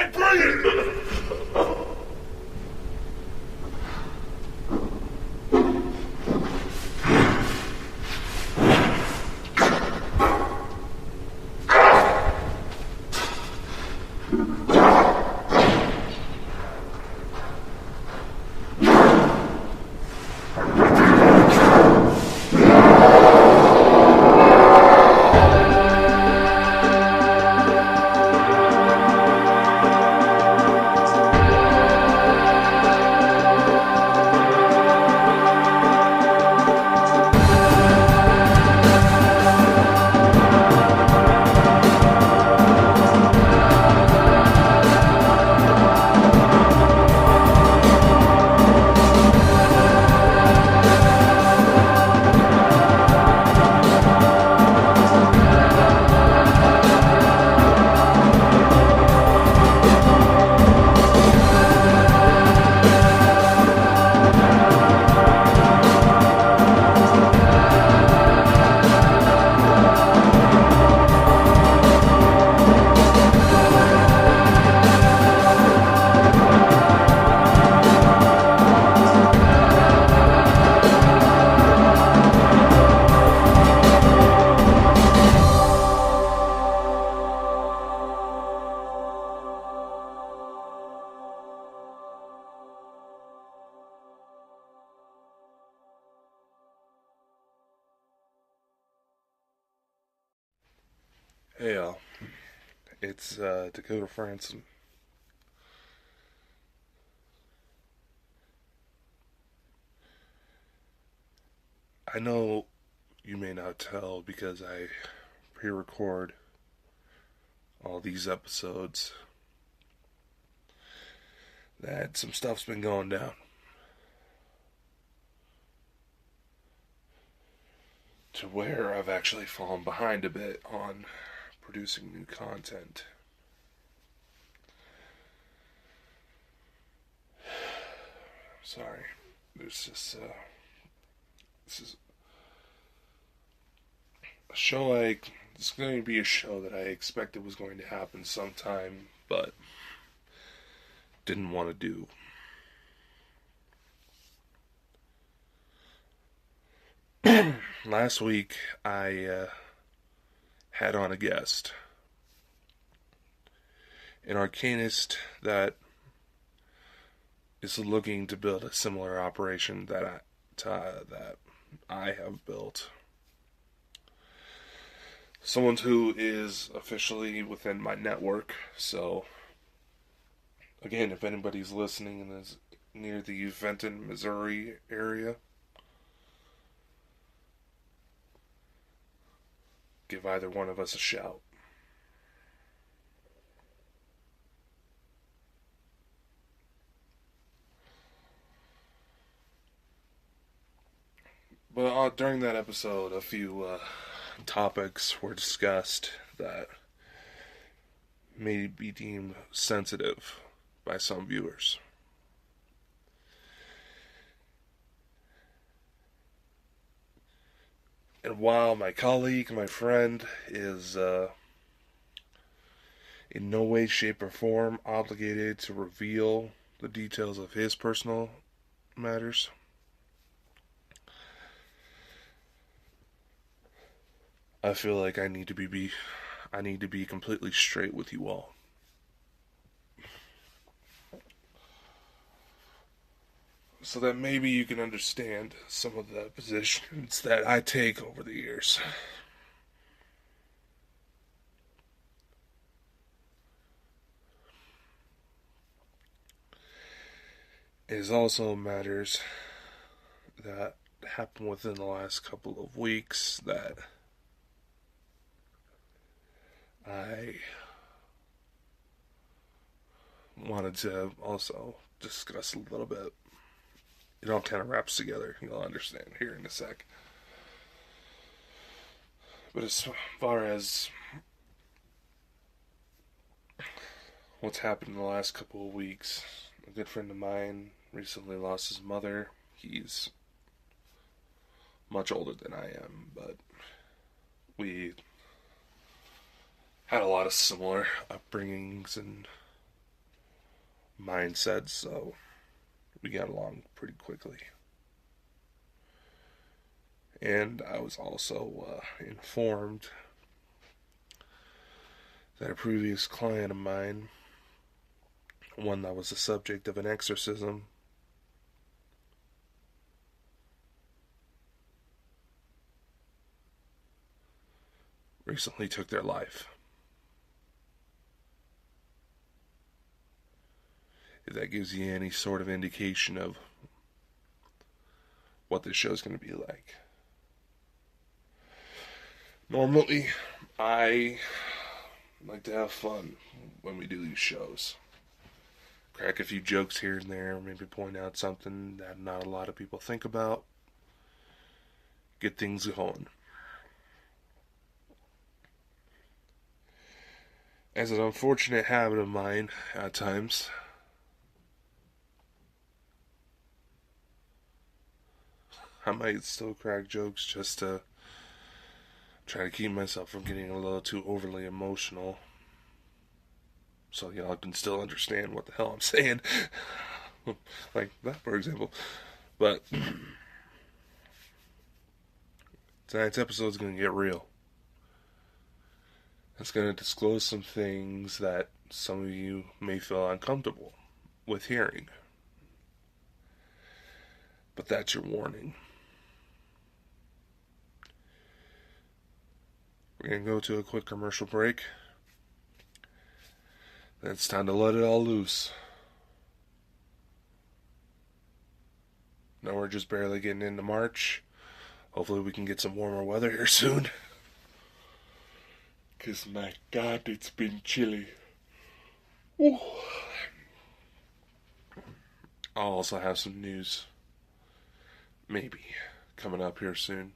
can't breathe! Hey y'all, it's Dakota Frandsen. I know you may not tell because I pre-record all these episodes that some stuff's been going down. To where I've actually fallen behind a bit on producing new content. Sorry. There's this is a show it's going to be a show that I expected was going to happen sometime, but didn't want to do. Last week, I had on a guest, an arcanist that is looking to build a similar operation that I have built. Someone who is officially within my network, so again, if anybody's listening and is near the Fenton, Missouri area, give either one of us a shout. But during that episode, a few topics were discussed that may be deemed sensitive by some viewers. And while my colleague, my friend, is in no way, shape, or form obligated to reveal the details of his personal matters, I feel like I need to be completely straight with you all. So that maybe you can understand some of the positions that I take over the years. It is also matters that happened within the last couple of weeks that I wanted to also discuss a little bit. It all kind of wraps together. You'll understand here in a sec. But as far as what's happened in the last couple of weeks, a good friend of mine recently lost his mother. He's much older than I am, but we had a lot of similar upbringings and mindset, so we got along pretty quickly. And I was also informed that a previous client of mine, one that was the subject of an exorcism, recently took their life. If that gives you any sort of indication of what this show's going to be like. Normally, I like to have fun when we do these shows. Crack a few jokes here and there, maybe point out something that not a lot of people think about. Get things going. As an unfortunate habit of mine, at times, I might still crack jokes just to try to keep myself from getting a little too overly emotional, so y'all can still understand what the hell I'm saying. Like that, for example. But tonight's episode is going to get real. It's going to disclose some things that some of you may feel uncomfortable with hearing. But that's your warning. We're going to go to a quick commercial break. Then it's time to let it all loose. Now we're just barely getting into March. Hopefully we can get some warmer weather here soon. Because my God, it's been chilly. Ooh. I'll also have some news. Maybe. Coming up here soon.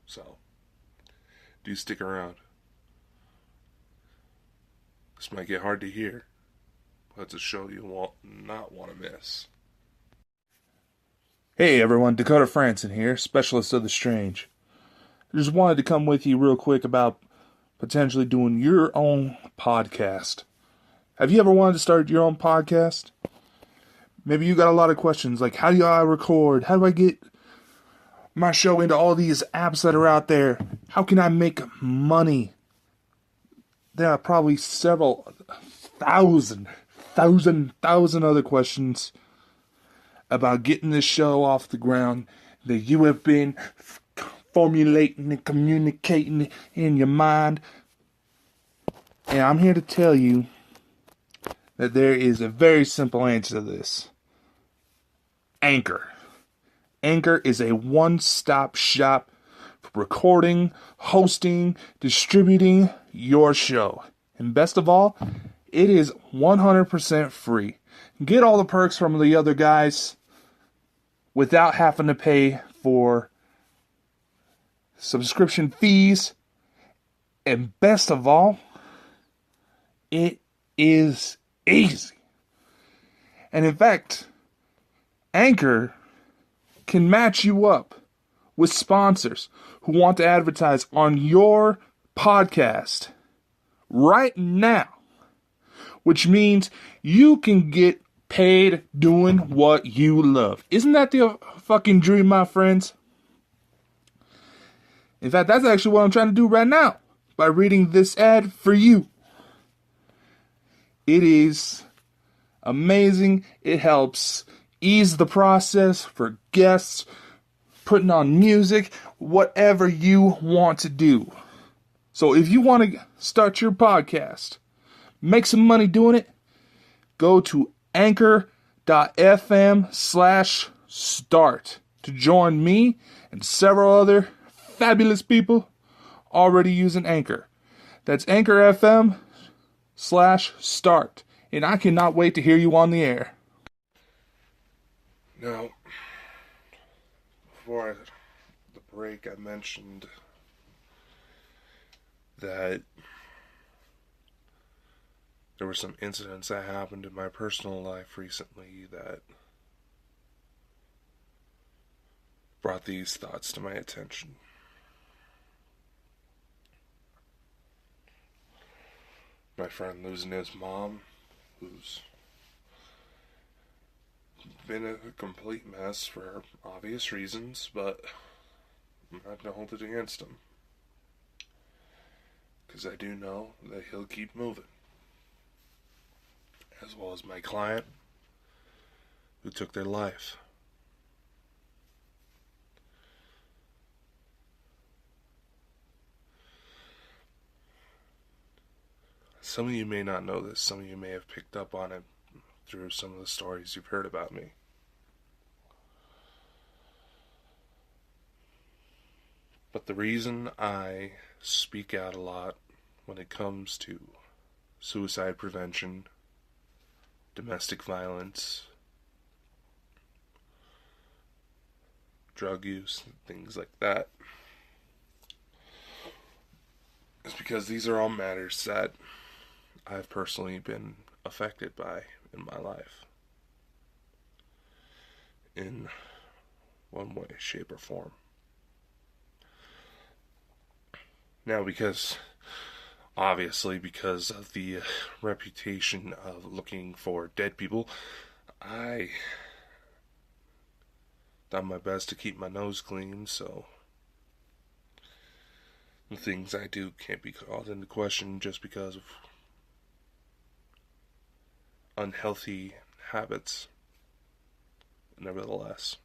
So, do stick around. This might get hard to hear, but it's a show you will not want to miss. Hey everyone, Dakota Frandsen here, specialist of the strange. I just wanted to come with you real quick about potentially doing your own podcast. Have you ever wanted to start your own podcast? Maybe you got a lot of questions like, how do I record? How do I get my show into all these apps that are out there? How can I make money? There are probably several thousand other questions about getting this show off the ground that you have been formulating and communicating in your mind. And I'm here to tell you that there is a very simple answer to this. Anchor. Anchor is a one-stop shop for recording, hosting, distributing your show. And best of all, it is 100% free. Get all the perks from the other guys without having to pay for subscription fees. And best of all, it is easy. And in fact, Anchor can match you up with sponsors who want to advertise on your podcast right now, which means you can get paid doing what you love. Isn't that the fucking dream, my friends? In fact, that's actually what I'm trying to do right now by reading this ad for you. It is amazing. It helps ease the process for guests, putting on music, whatever you want to do. So if you want to start your podcast, make some money doing it, go to anchor.fm/start to join me and several other fabulous people already using Anchor. That's anchor.fm/start. And I cannot wait to hear you on the air. Now, before the break, I mentioned that there were some incidents that happened in my personal life recently that brought these thoughts to my attention. My friend losing his mom, who's been a complete mess for obvious reasons, but I'm not going to hold it against him. Because I do know that he'll keep moving. As well as my client, who took their life. Some of you may not know this. Some of you may have picked up on it through some of the stories you've heard about me. But the reason I speak out a lot when it comes to suicide prevention, domestic violence, drug use, things like that, is because these are all matters that I've personally been affected by in my life. In one way, shape, or form. Now, obviously because of the reputation of looking for dead people, I done my best to keep my nose clean, so the things I do can't be called into question just because of unhealthy habits. Nevertheless,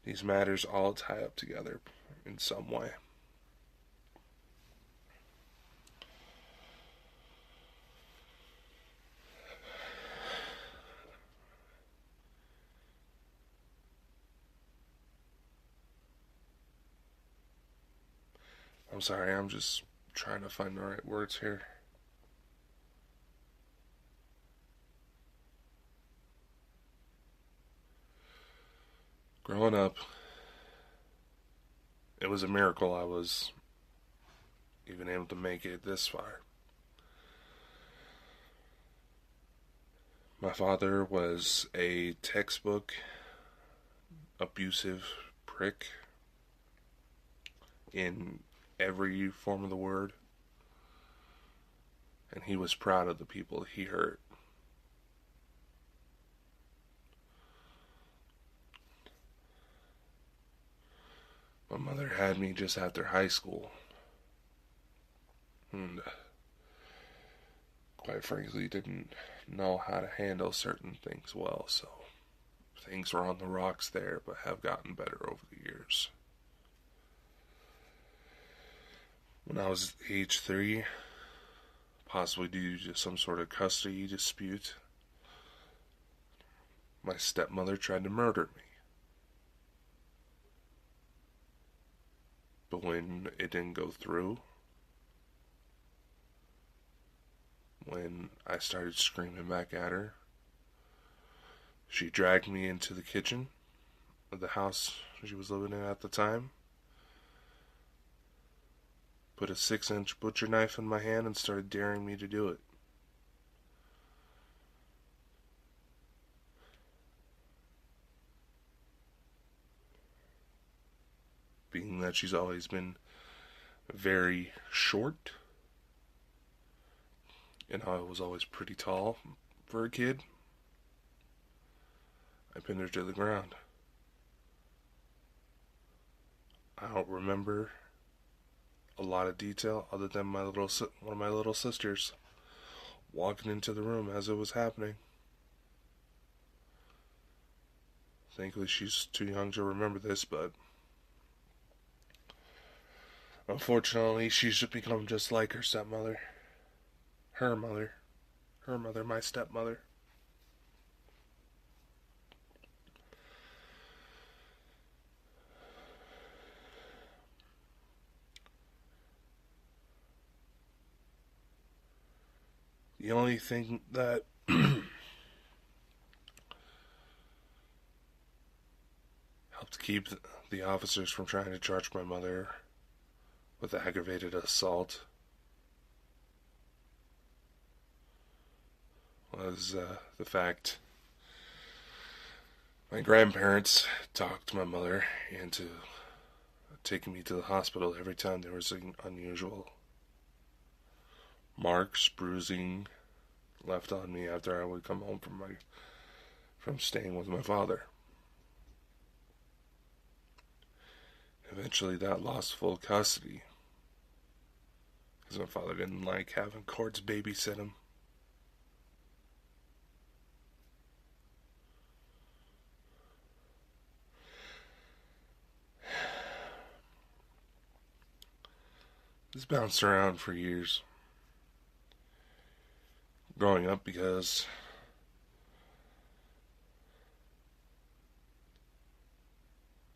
these matters all tie up together in some way. I'm sorry, I'm just trying to find the right words here. Growing up, it was a miracle I was even able to make it this far. My father was a textbook abusive prick in every form of the word, and he was proud of the people he hurt. My mother had me just after high school, and quite frankly didn't know how to handle certain things well, so things were on the rocks there, but have gotten better over the years. When I was age 3, possibly due to some sort of custody dispute, my stepmother tried to murder me. But when it didn't go through, when I started screaming back at her, she dragged me into the kitchen of the house she was living in at the time, put a 6-inch butcher knife in my hand, and started daring me to do it. Being that she's always been very short, and I was always pretty tall for a kid, I pinned her to the ground. I don't remember a lot of detail other than one of my little sisters walking into the room as it was happening. Thankfully, she's too young to remember this, but unfortunately, she's become just like her stepmother. Her mother, my stepmother. The only thing that helped keep the officers from trying to charge my mother with aggravated assault was the fact my grandparents talked my mother into taking me to the hospital every time there was an unusual marks, bruising left on me after I would come home from my from staying with my father. Eventually that lost full custody, because my father didn't like having courts babysit him. This bounced around for years. Growing up, because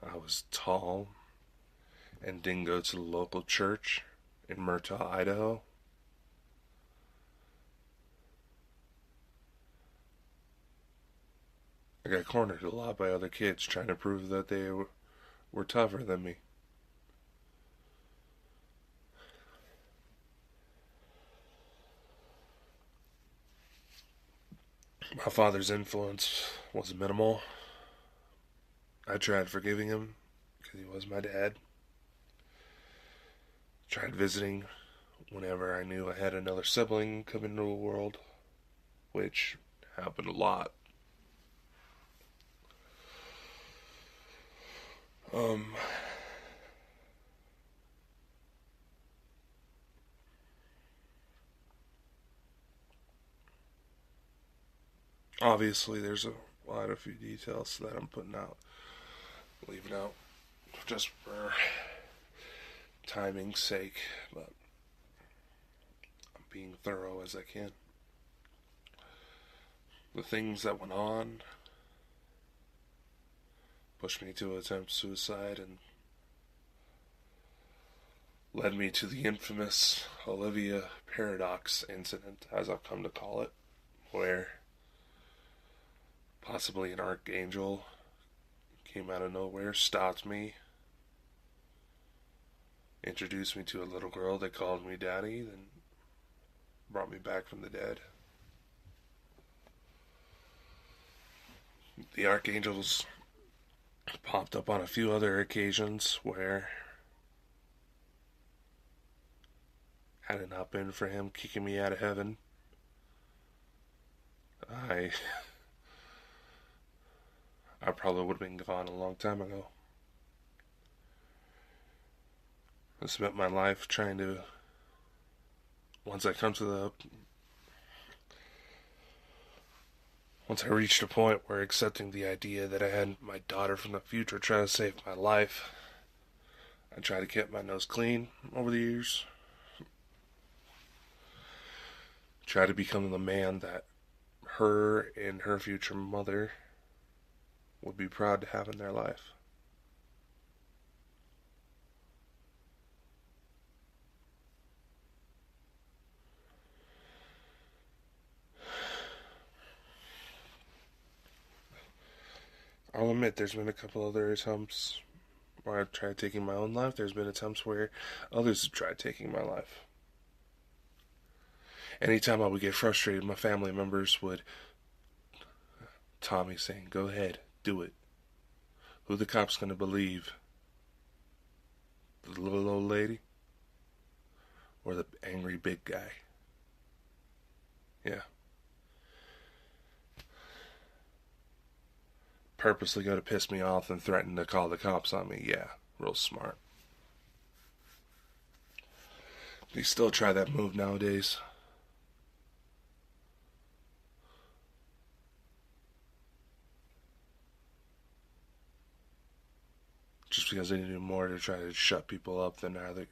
I was tall and didn't go to the local church in Murtaugh, Idaho. I got cornered a lot by other kids trying to prove that they were tougher than me. My father's influence was minimal. I tried forgiving him because he was my dad. Tried visiting whenever I knew I had another sibling come into the world, which happened a lot. Obviously, there's a few details that I'm leaving out, just for timing's sake, but I'm being thorough as I can. The things that went on pushed me to attempt suicide and led me to the infamous Olivia Paradox incident, as I've come to call it, where possibly an archangel came out of nowhere, stopped me, introduced me to a little girl that called me daddy, then brought me back from the dead. The archangels popped up on a few other occasions where, had it not been for him kicking me out of heaven, I probably would have been gone a long time ago. I spent my life trying to, once I reached a point where accepting the idea that I had my daughter from the future trying to save my life, I tried to keep my nose clean over the years. Try to become the man that her and her future mother would be proud to have in their life. I'll admit there's been a couple other attempts where I've tried taking my own life. There's been attempts where others have tried taking my life. Anytime I would get frustrated, my family members would Tommy saying, "Go ahead, do it. Who the cops gonna believe? The little old lady? Or the angry big guy?" Yeah. Purposely go to piss me off and threaten to call the cops on me. Yeah, real smart. They still try that move nowadays. Just because they do more to try to shut people up than rather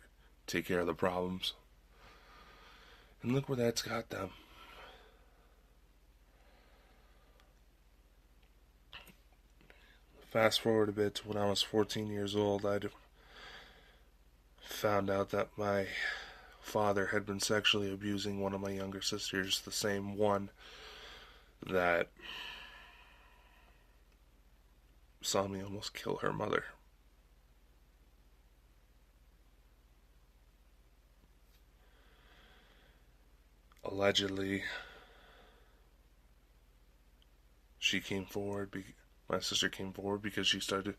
take care of the problems. And look where that's got them. Fast forward a bit to when I was 14 years old, I'd found out that my father had been sexually abusing one of my younger sisters, the same one that saw me almost kill her mother. Allegedly, my sister came forward because she started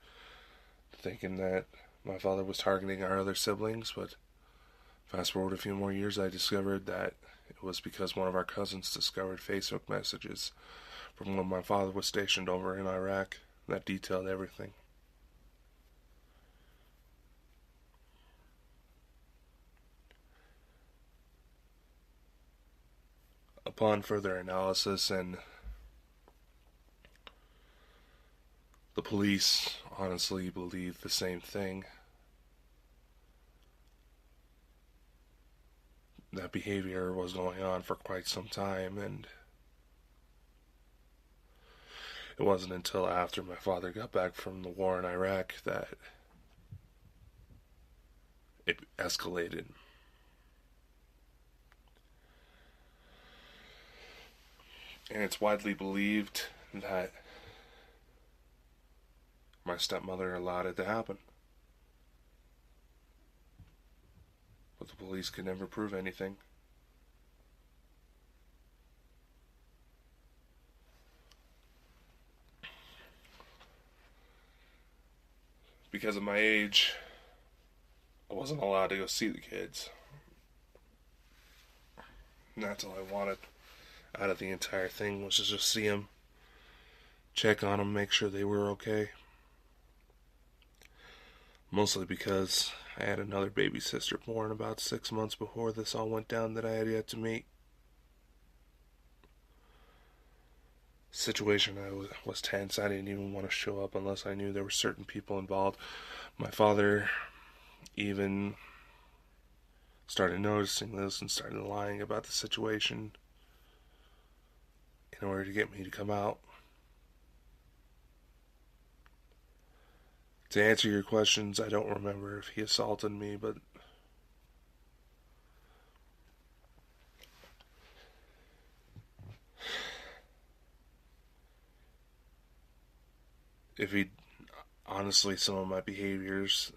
thinking that my father was targeting our other siblings, but fast forward a few more years, I discovered that it it was because one of our cousins discovered Facebook messages from when my father was stationed over in Iraq that detailed everything. Upon further analysis, and the police honestly believe the same thing, that behavior was going on for quite some time, and it wasn't until after my father got back from the war in Iraq that it escalated. And it's widely believed that my stepmother allowed it to happen. But the police could never prove anything. Because of my age, I wasn't allowed to go see the kids. And that's all I wanted out of the entire thing, was to just see them, check on them, make sure they were okay. Mostly because I had another baby sister born about 6 months before this all went down that I had yet to meet. Situation was tense. I didn't even want to show up unless I knew there were certain people involved. My father even started noticing this and started lying about the situation in order to get me to come out. To answer your questions, I don't remember if he assaulted me, but if he, honestly, some of my behaviors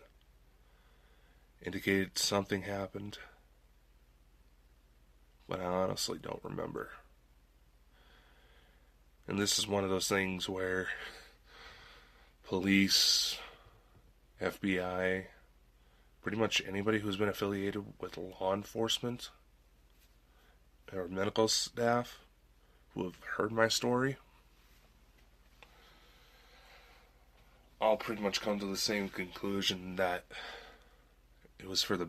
indicated something happened, but I honestly don't remember. And this is one of those things where police, FBI, pretty much anybody who's been affiliated with law enforcement or medical staff who have heard my story all pretty much come to the same conclusion that it was for the,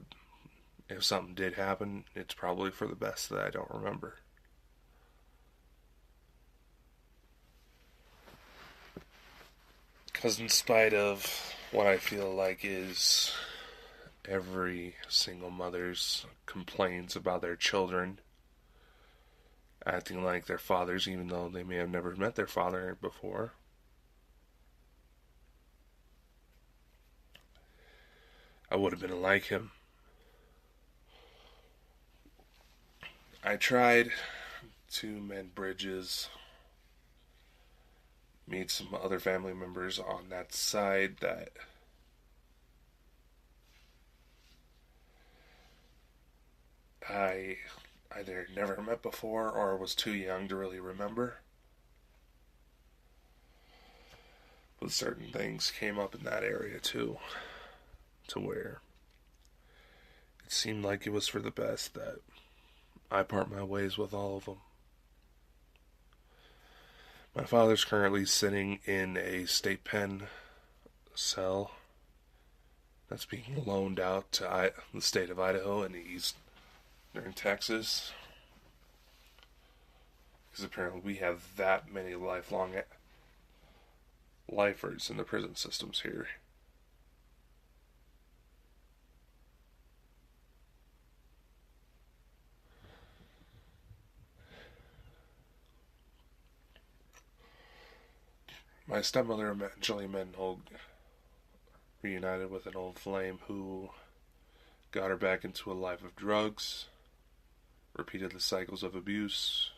if something did happen, it's probably for the best that I don't remember. Because in spite of what I feel like is every single mother's complaints about their children acting like their fathers, even though they may have never met their father before, I would have been like him. I tried to mend bridges, meet some other family members on that side that I either never met before or was too young to really remember. But certain things came up in that area too, to where it seemed like it was for the best that I part my ways with all of them. My father's currently sitting in a state pen cell that's being loaned out to the state of Idaho and he's in Texas. Because apparently we have that many lifelong lifers in the prison systems here. My stepmother eventually reunited with an old flame who got her back into a life of drugs, repeated the cycles of abuse,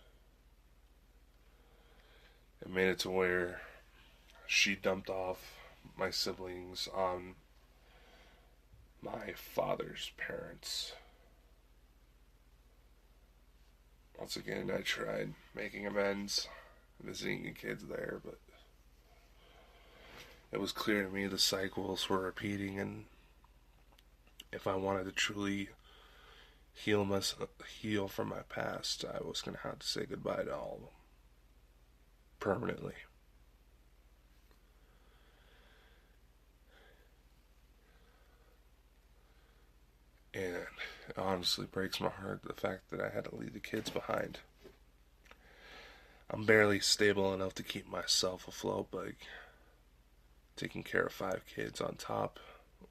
and made it to where she dumped off my siblings on my father's parents. Once again, I tried making amends, visiting the kids there, but it was clear to me the cycles were repeating, and if I wanted to truly heal from my past, I was going to have to say goodbye to all of them. Permanently. And it honestly breaks my heart, the fact that I had to leave the kids behind. I'm barely stable enough to keep myself afloat, but taking care of 5 kids on top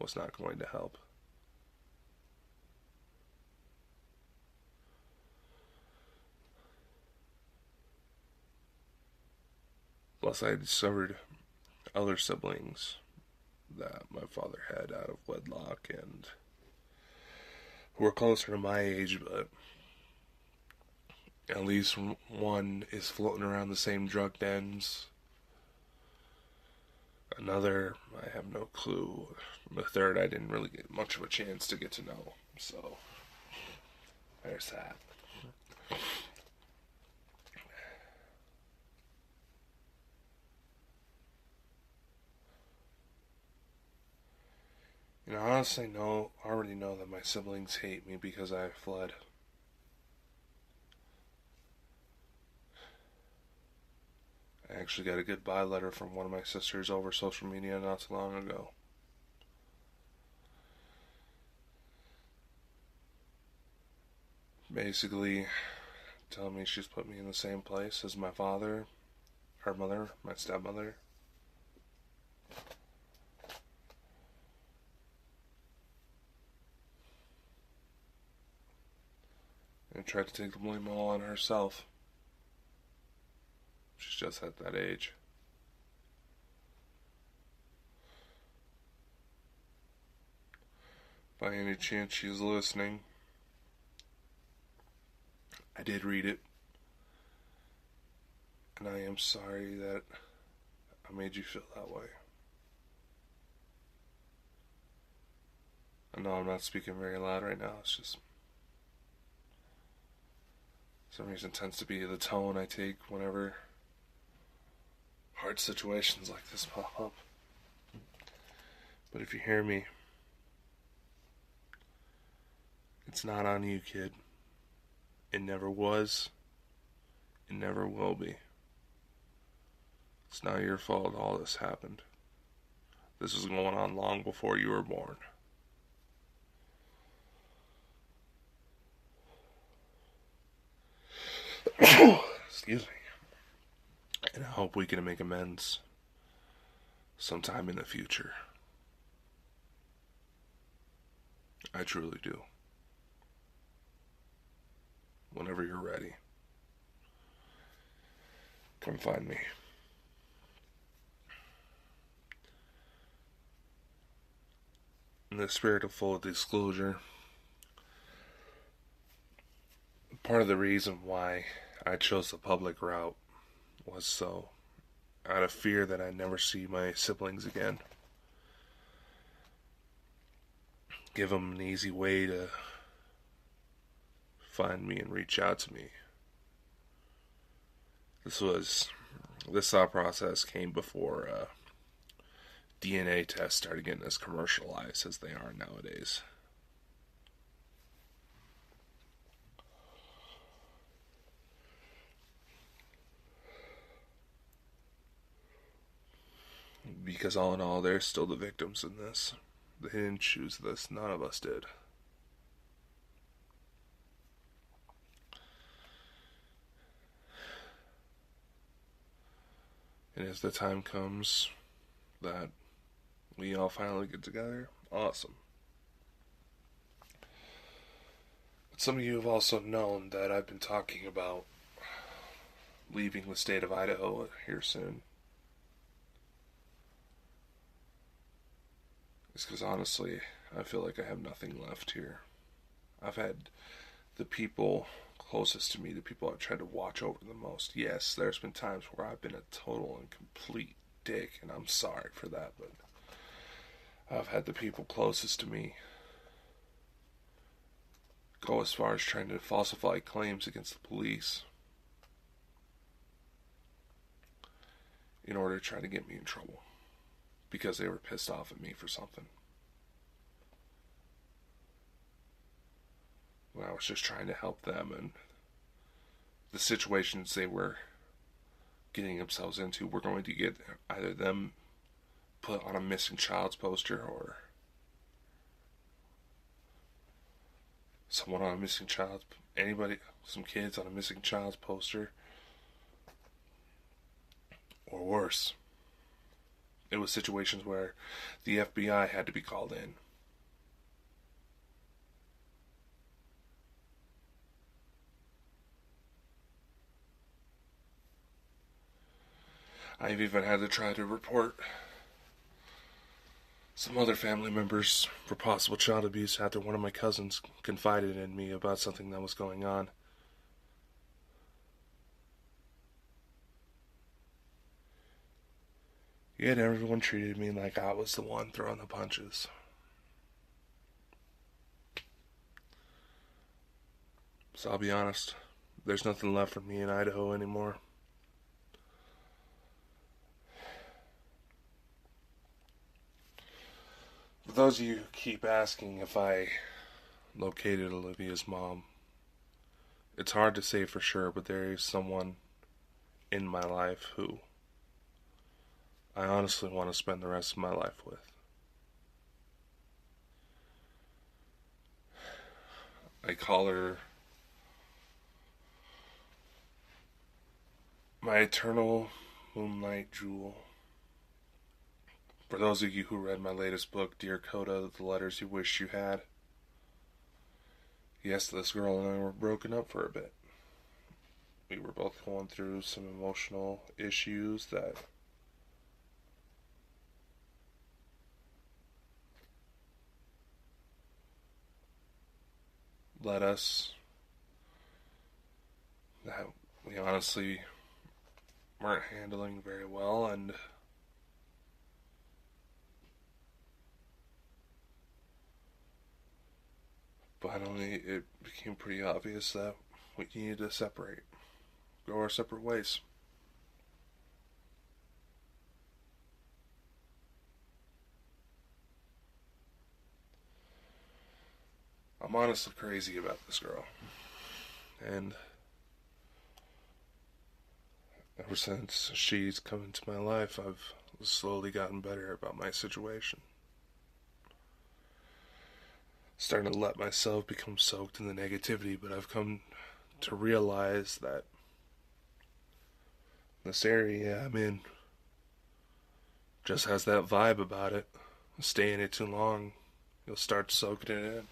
was not going to help. Plus, I discovered other siblings that my father had out of wedlock and who were closer to my age, but at least one is floating around the same drug dens. Another, I have no clue. The third, I didn't really get much of a chance to get to know. So, there's that. Honestly, I already know that my siblings hate me because I fled. I actually got a goodbye letter from one of my sisters over social media not too long ago. Basically, telling me she's put me in the same place as my father, her mother, my stepmother. And tried to take the blame all on herself. She's just at that age. By any chance she's listening, I did read it. And I am sorry that I made you feel that way. I know I'm not speaking very loud right now. It's just, for some reason, tends to be the tone I take whenever hard situations like this pop up. But if you hear me, it's not on you, kid. It never was. It never will be. It's not your fault all this happened. This was going on long before you were born. Excuse me. And I hope we can make amends sometime in the future. I truly do. Whenever you're ready, come find me. In the spirit of full disclosure, part of the reason why I chose the public route was so out of fear that I'd never see my siblings again. Give them an easy way to find me and reach out to me. This thought process came before DNA tests started getting as commercialized as they are nowadays. Because all in all, they're still the victims in this. They didn't choose this. None of us did. And as the time comes that we all finally get together, awesome. But some of you have also known that I've been talking about leaving the state of Idaho here soon. It's because honestly, I feel like I have nothing left here. I've had the people closest to me, the people I've tried to watch over the most. Yes, there's been times where I've been a total and complete dick, and I'm sorry for that, but I've had the people closest to me go as far as trying to falsify claims against the police in order to try to get me in trouble because they were pissed off at me for something. when I was just trying to help them and the situations they were getting themselves into were going to get either them put on a missing child's poster or someone on a missing child, anybody, some kids on a missing child's poster, or worse. It was situations where the FBI had to be called in. I've even had to try to report some other family members for possible child abuse after one of my cousins confided in me about something that was going on. Yet everyone treated me like I was the one throwing the punches. So I'll be honest, there's nothing left for me in Idaho anymore. For those of you who keep asking if I located Olivia's mom, it's hard to say for sure, but there is someone in my life who I honestly want to spend the rest of my life with. I call her my eternal moonlight jewel. For those of you who read my latest book, Dear Coda, The Letters You Wish You Had, yes, this girl and I were broken up for a bit. We were both going through some emotional issues that led us, that we honestly weren't handling very well, and finally it became pretty obvious that we needed to separate, go our separate ways. I'm honestly crazy about this girl, and ever since she's come into my life, I've slowly gotten better about my situation. Starting to let myself become soaked in the negativity, but I've come to realize that this area I'm in just has that vibe about it. Stay in it too long, you'll start soaking it in.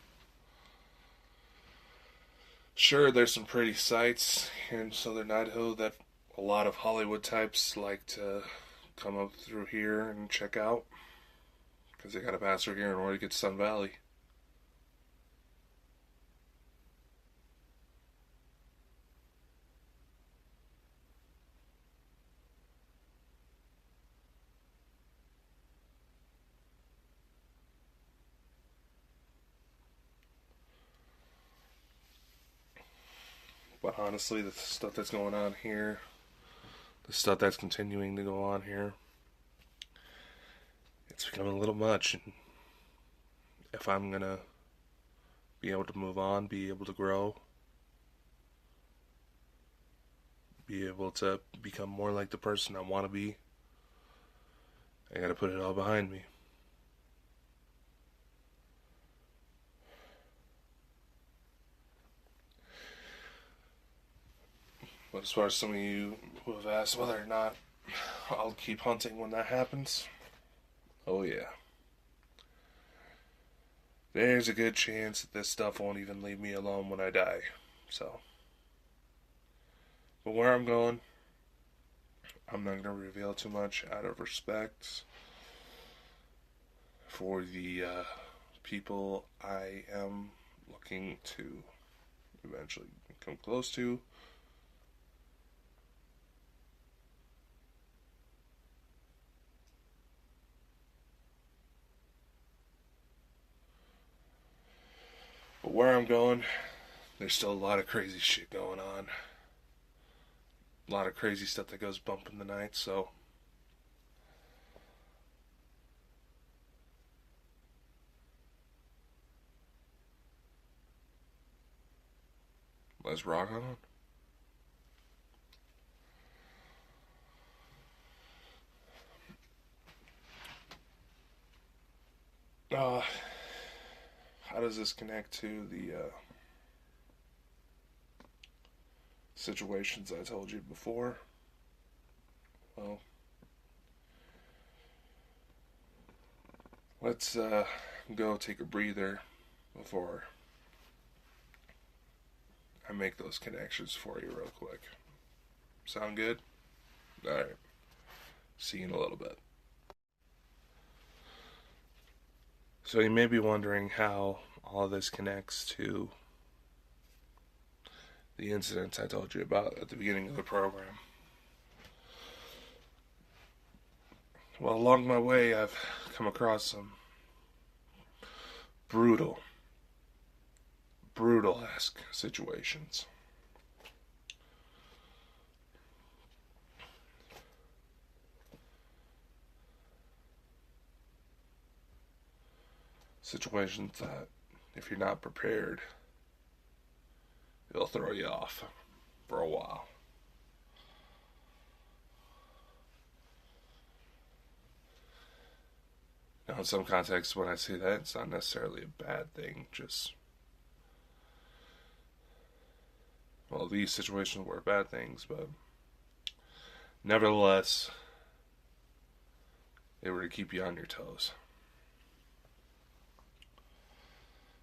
Sure, there's some pretty sights here in southern Idaho that a lot of Hollywood types like to come up through here and check out, because they gotta pass through here in order to get to Sun Valley. But honestly, the stuff that's going on here, the stuff that's continuing to go on here, it's becoming a little much. And if I'm gonna be able to move on, be able to grow, be able to become more like the person I want to be, I gotta put it all behind me. But as far as some of you who have asked whether or not I'll keep hunting when that happens, oh yeah. There's a good chance that this stuff won't even leave me alone when I die. So, but where I'm going, I'm not going to reveal too much out of respect for the people I am looking to eventually come close to. But where I'm going, there's still a lot of crazy shit going on. A lot of crazy stuff that goes bump in the night, so Let's rock on. How does this connect to the situations I told you before? Well, let's go take a breather before I make those connections for you real quick. Sound good? Alright. See you in a little bit. So you may be wondering how all this connects to the incidents I told you about at the beginning of the program. Well, along my way, I've come across some brutal-esque situations. Situations that, if you're not prepared, it'll throw you off for a while. Now, in some contexts, when I say that, it's not necessarily a bad thing, just... Well, these situations were bad things, but... Nevertheless, they were to keep you on your toes.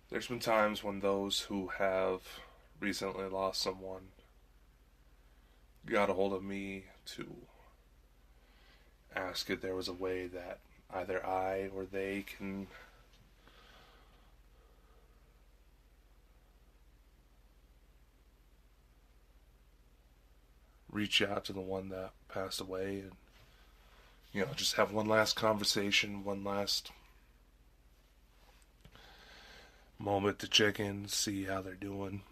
There's been times when those who have recently lost someone got a hold of me to ask if there was a way that either I or they can reach out to the one that passed away and, just have one last conversation, one last moment to check in, see how they're doing.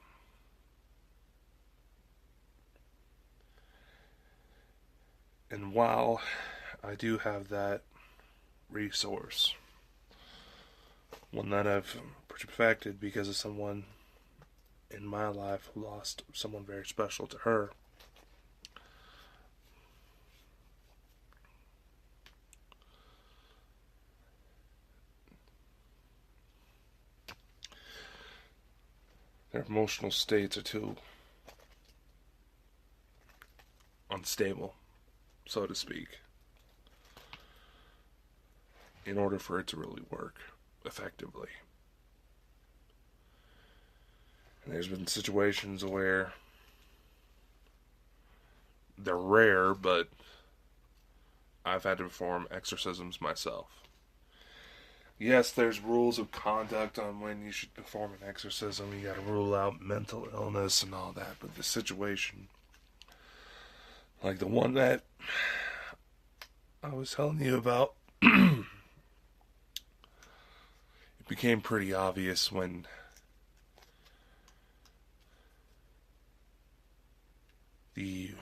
And while I do have that resource, one that I've perfected because of someone in my life who lost someone very special to her, their emotional states are too unstable, so to speak, in order for it to really work effectively. And there's been situations where they're rare, but I've had to perform exorcisms myself. Yes, there's rules of conduct on when you should perform an exorcism. You gotta rule out mental illness and all that. But the situation, like the one that I was telling you about, it became pretty obvious when the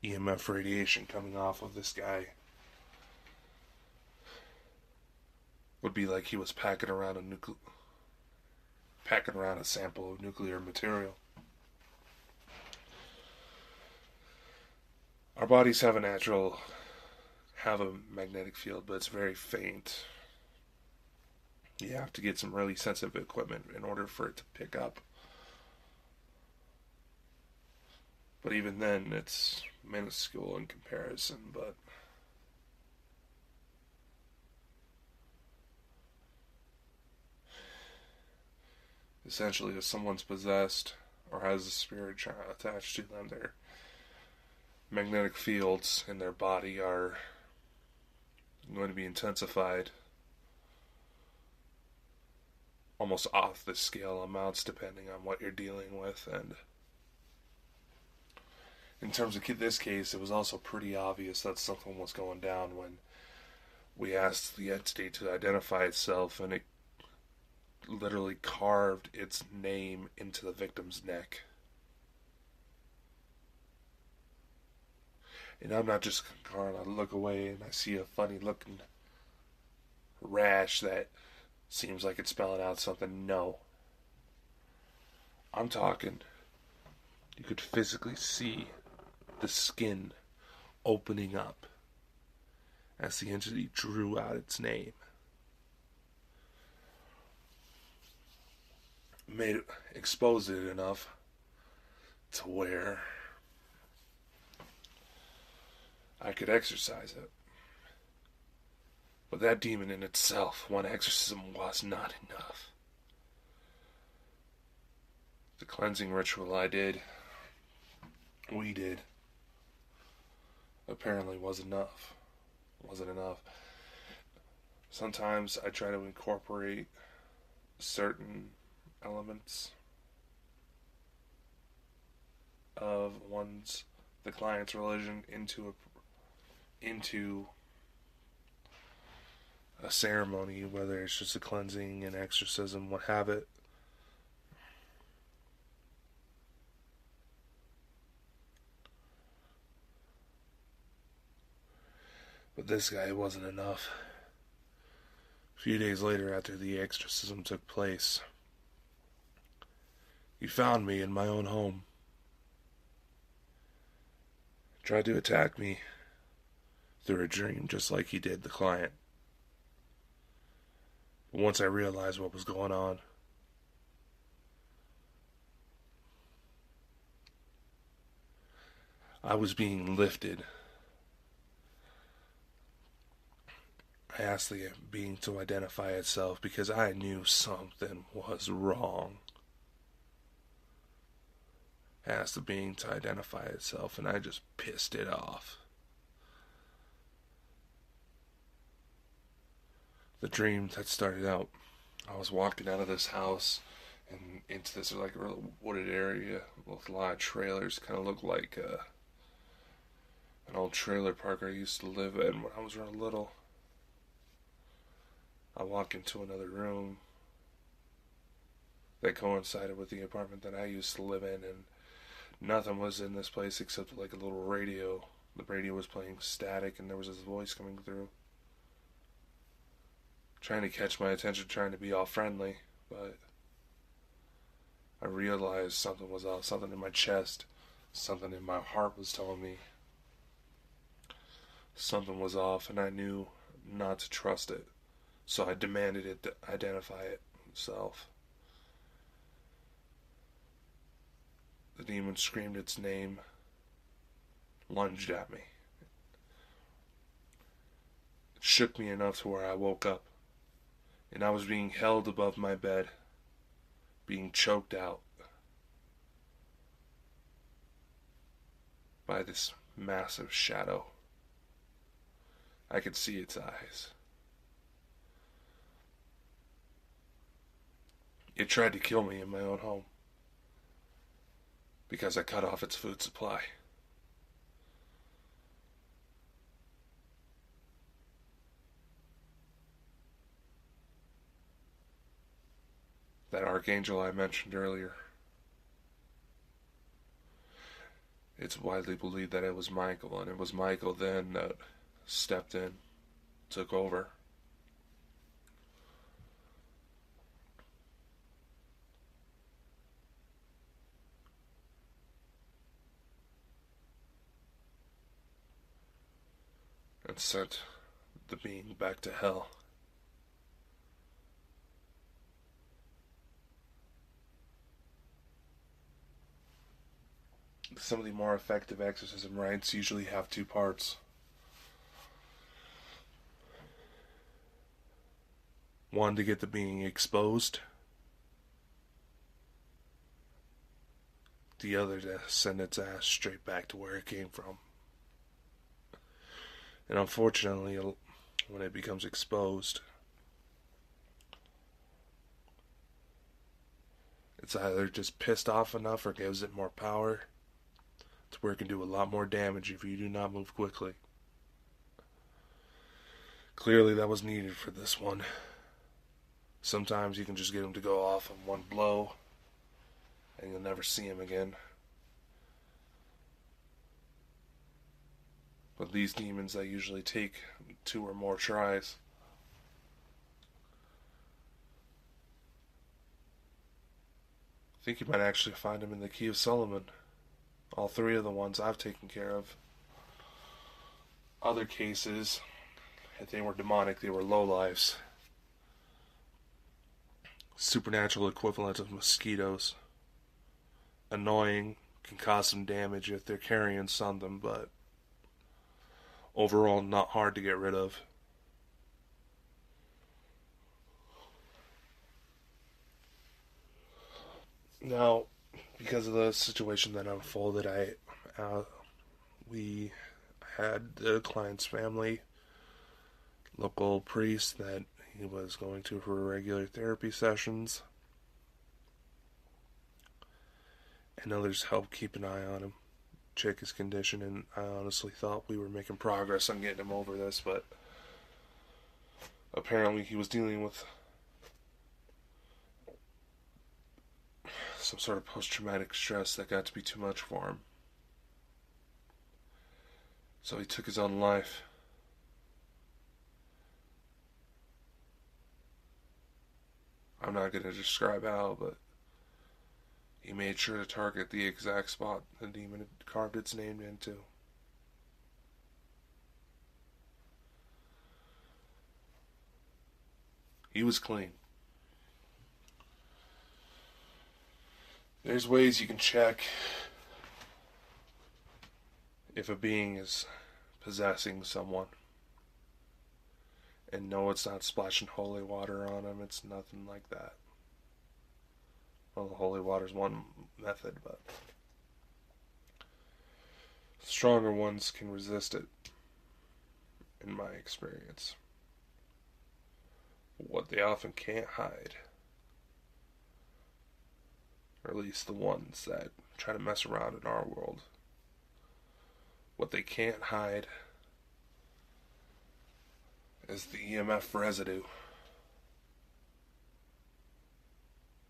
EMF radiation coming off of this guy would be like he was packing around a sample of nuclear material. Our bodies have a magnetic field, but it's very faint. You have to get some really sensitive equipment in order for it to pick up. But even then, it's minuscule in comparison, but essentially, if someone's possessed or has a spirit attached to them, their magnetic fields in their body are going to be intensified almost off the scale amounts depending on what you're dealing with. And in terms of this case, it was also pretty obvious that something was going down when we asked the entity to identify itself, and it literally carved its name into the victim's neck. And I'm not just concerned. I look away and I see a funny looking rash that seems like it's spelling out something. No. I'm talking You could physically see the skin opening up as the entity drew out its name. Exposed it enough to where I could exorcise it. But that demon in itself, one exorcism was not enough. The cleansing ritual we did, apparently wasn't enough. Sometimes I try to incorporate certain elements of the client's religion into a ceremony, whether it's just a cleansing, an exorcism, what have it. But this guy wasn't enough. A few days later, after the exorcism took place, he found me in my own home. Tried to attack me through a dream, just like he did the client. But once I realized what was going on, I was being lifted. I asked the being to identify itself because I knew something was wrong. I asked the being to identify itself, and I just pissed it off. The dream that started out, I was walking out of this house and into this like a real wooded area with a lot of trailers. Kind of looked like an old trailer park I used to live in when I was real little. I walked into another room that coincided with the apartment that I used to live in, and nothing was in this place except like a little radio. The radio was playing static, and there was this voice coming through, trying to catch my attention, trying to be all friendly, but I realized something was off, something in my chest, something in my heart was telling me something was off, and I knew not to trust it. So I demanded it to identify itself. The demon screamed its name, lunged at me. It shook me enough to where I woke up, and I was being held above my bed, being choked out by this massive shadow. I could see its eyes. It tried to kill me in my own home because I cut off its food supply. That archangel I mentioned earlier, it's widely believed that it was Michael, and it was Michael then that stepped in, took over. And sent the being back to hell. Some of the more effective exorcism rites usually have two parts. One, to get the being exposed. The other, to send its ass straight back to where it came from. And unfortunately, when it becomes exposed, it's either just pissed off enough or gives it more power to where it can do a lot more damage if you do not move quickly. Clearly that was needed for this one. Sometimes you can just get him to go off in one blow and you'll never see him again. But these demons, they usually take 2 or more tries. I think you might actually find them in the Key of Solomon. All three of the ones I've taken care of. Other cases, if they were demonic, they were lowlifes. Supernatural equivalent of mosquitoes. Annoying, can cause some damage if they're carrying something, but overall not hard to get rid of. Now, because of the situation that unfolded, we had the client's family, local priest that he was going to for regular therapy sessions, and others helped keep an eye on him, check his condition, and I honestly thought we were making progress on getting him over this, but apparently he was dealing with some sort of post-traumatic stress that got to be too much for him. So he took his own life. I'm not going to describe how, but he made sure to target the exact spot the demon had carved its name into. He was clean. There's ways you can check if a being is possessing someone. And no, it's not splashing holy water on them. It's nothing like that. Well, the holy water's one method, but stronger ones can resist it, in my experience. What they often can't hide, or at least the ones that try to mess around in our world, what they can't hide is the EMF residue.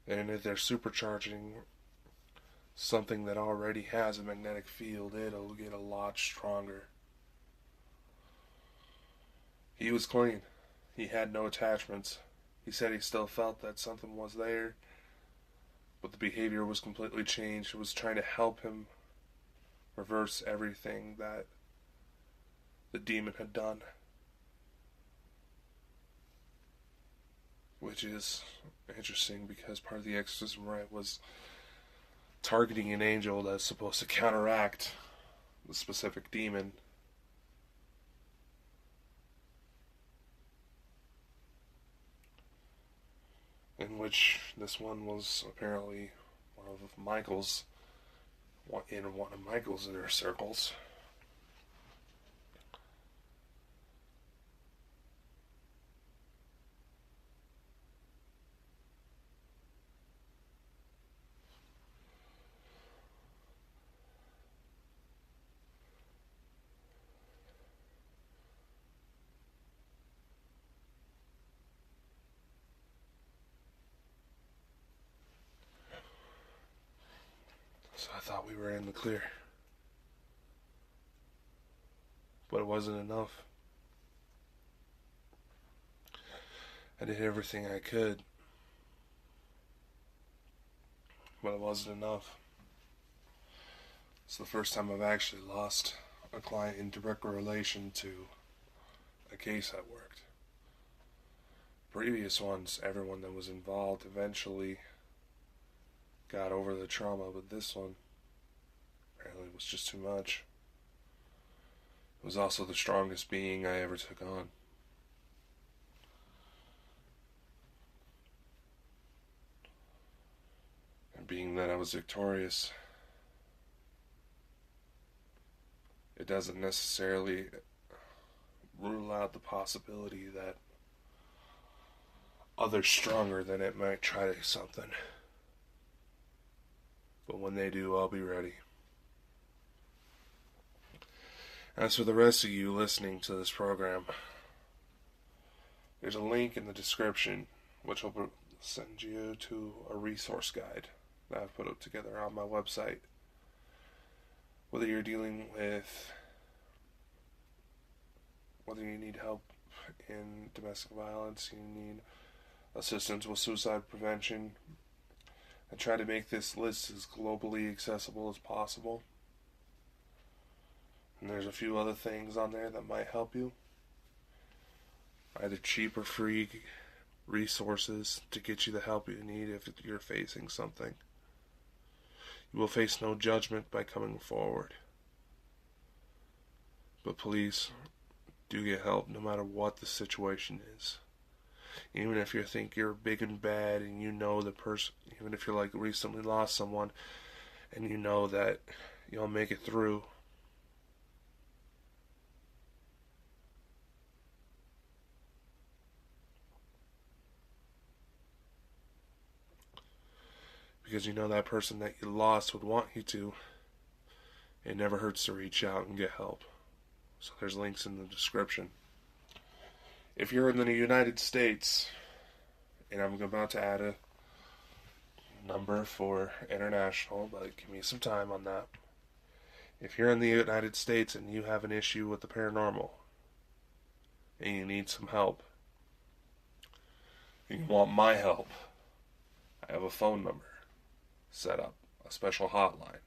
And if they're supercharging something that already has a magnetic field, it'll get a lot stronger. He was clean. He had no attachments. He said he still felt that something was there, but the behavior was completely changed. It was trying to help him reverse everything that the demon had done. Which is interesting because part of the exorcism rite was targeting an angel that's supposed to counteract the specific demon. In which this one was apparently one of Michael's inner circles. So I thought we were in the clear. But it wasn't enough. I did everything I could. But it wasn't enough. It's the first time I've actually lost a client in direct relation to a case I worked. Previous ones, everyone that was involved eventually got over the trauma, but this one apparently was just too much. It was also the strongest being I ever took on. And being that I was victorious, it doesn't necessarily rule out the possibility that others stronger than it might try something. But when they do, I'll be ready. As for the rest of you listening to this program, there's a link in the description which will send you to a resource guide that I've put up together on my website. Whether you're dealing with, whether you need help in domestic violence, you need assistance with suicide prevention, I try to make this list as globally accessible as possible. And there's a few other things on there that might help you. Either cheap or free resources to get you the help you need if you're facing something. You will face no judgment by coming forward. But please, do get help no matter what the situation is. Even if you think you're big and bad and you know the person, even if you're like recently lost someone and you know that you'll make it through. Because you know that person that you lost would want you to. It never hurts to reach out and get help. So there's links in the description. If you're in the United States, and I'm about to add a number for international, but give me some time on that. If you're in the United States and you have an issue with the paranormal, and you need some help, and you want my help, I have a phone number set up, a special hotline.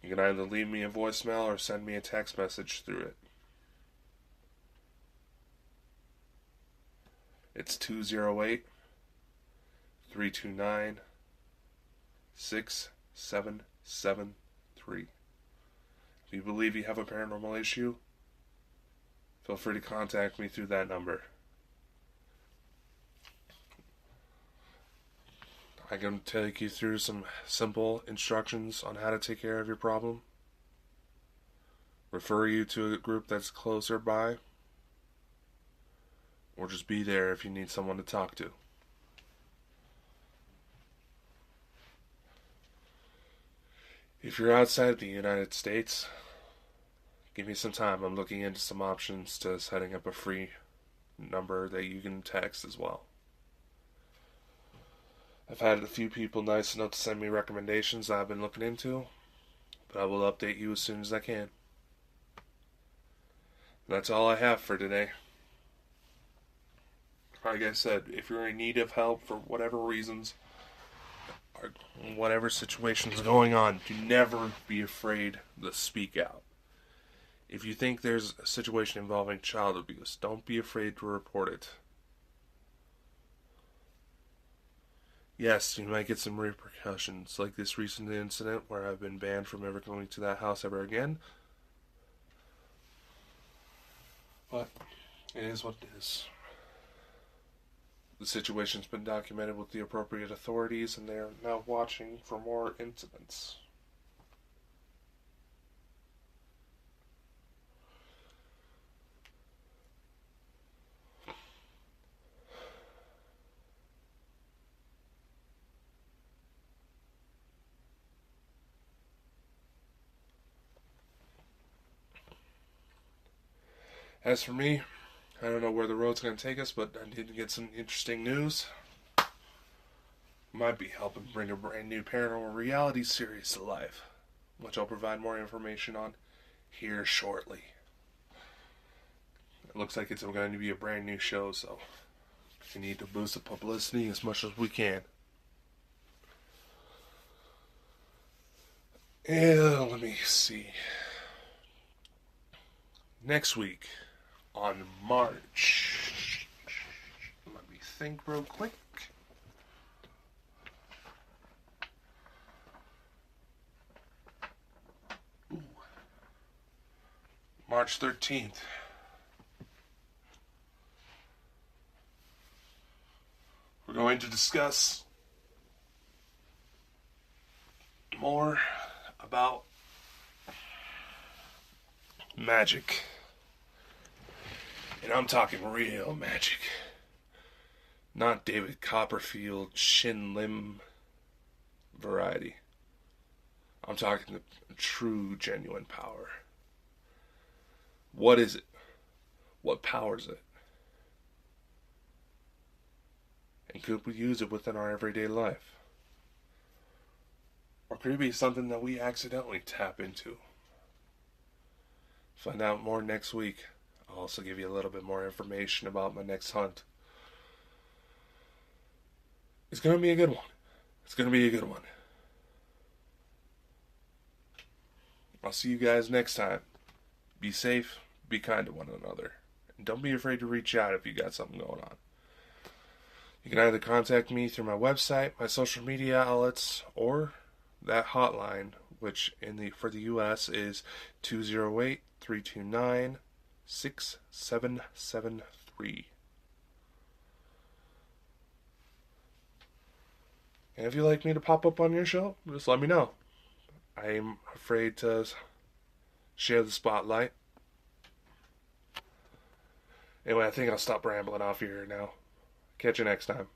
You can either leave me a voicemail or send me a text message through it. It's 208-329-6773. If you believe you have a paranormal issue, feel free to contact me through that number. I can take you through some simple instructions on how to take care of your problem. Refer you to a group that's closer by. Or just be there if you need someone to talk to. If you're outside the United States, give me some time. I'm looking into some options to setting up a free number that you can text as well. I've had a few people nice enough to send me recommendations that I've been looking into, but I will update you as soon as I can. And that's all I have for today. Like I said, if you're in need of help for whatever reasons, or whatever situation's going on, do never be afraid to speak out. If you think there's a situation involving child abuse, don't be afraid to report it. Yes, you might get some repercussions, like this recent incident where I've been banned from ever going to that house ever again. But it is what it is. The situation's been documented with the appropriate authorities, and they are now watching for more incidents. As for me, I don't know where the road's going to take us, but I did get some interesting news. Might be helping bring a brand new paranormal reality series to life, which I'll provide more information on here shortly. It looks like it's going to be a brand new show, so we need to boost the publicity as much as we can. And let me see. Next week, on March. Let me think real quick. Ooh. March 13th. We're going to discuss more about magic. And I'm talking real magic. Not David Copperfield, Shin Lim variety. I'm talking the true, genuine power. What is it? What powers it? And could we use it within our everyday life? Or could it be something that we accidentally tap into? Find out more next week. I'll also give you a little bit more information about my next hunt. It's going to be a good one. It's going to be a good one. I'll see you guys next time. be safe, be kind to one another. And don't be afraid to reach out if you got something going on. You can either contact me through my website, my social media outlets, or that hotline, which for the US is 208-329-6773. And if you'd like me to pop up on your show, just let me know. I'm afraid to share the spotlight. Anyway, I think I'll stop rambling off here now. Catch you next time.